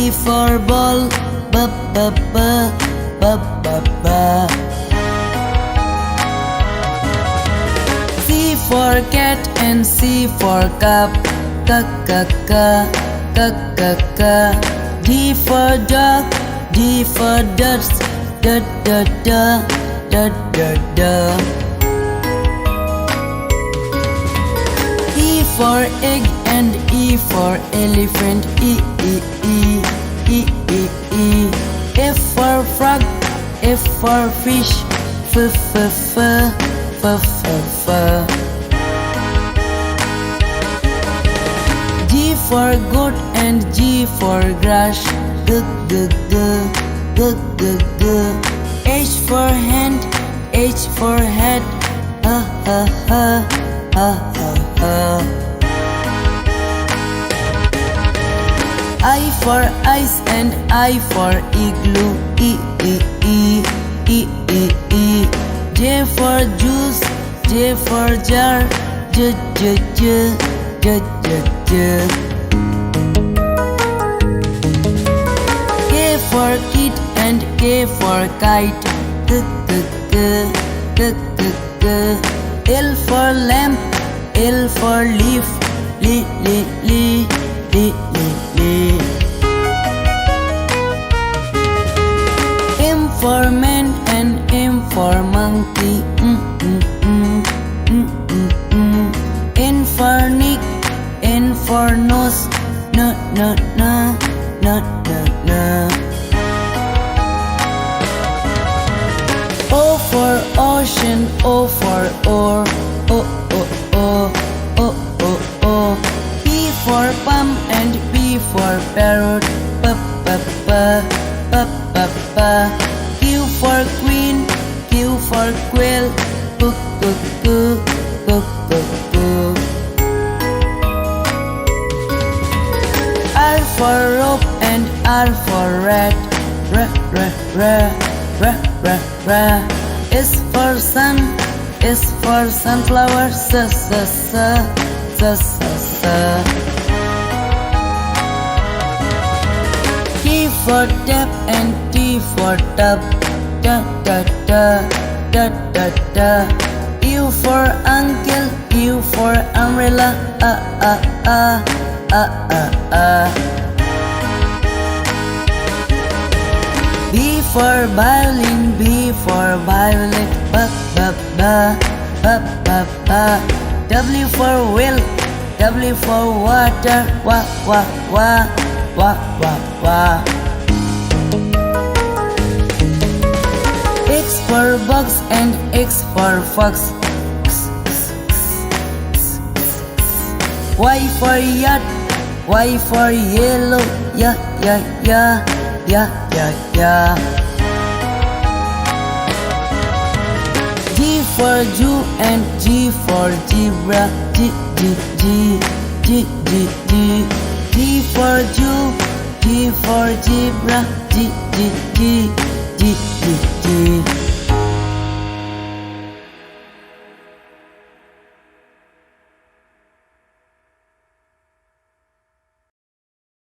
B for ball, b b b b b b. C for cat and C for cup, c c c c c c. D for dog, D for ducks, d d d d d d. E for egg and E for elephant, E E E E E E. F for frog, F for fish, F F F F F F. G for goat and G for grass, G G G G G G. H for hand, H for head, H H H H H. I for ice and I for igloo, E E E E E E. J for juice, J for jar, J J J J J J. K for kit and K for kite, K K K K K K. L for lamp, L for leaf, Li Li Li Li Li Li. M for man and M for monkey, N for Nick, N for nose, N N N N N N. O for ocean, O for oar, O O O O O O. P for palm and P for parrot, P P P P P P. Q for queen, Q for quail, Q Q Q Q Q Q. R for rope and R for rat, R R R R R R. S for sun, S for sunflower, S S S S S S. T for tap and T for tub, da da da da da da. U for uncle, U for umbrella, B for violin, B for violet, b b b b b b. W for whale, W for water, wa wa wa wa wa wa. X for box and X for fox, Y for yacht, Y for yellow, ya ya ya ya ya ya. G for Jew and G for zebra, G G G G G G. G for Jew, G for zebra, G G G G G G.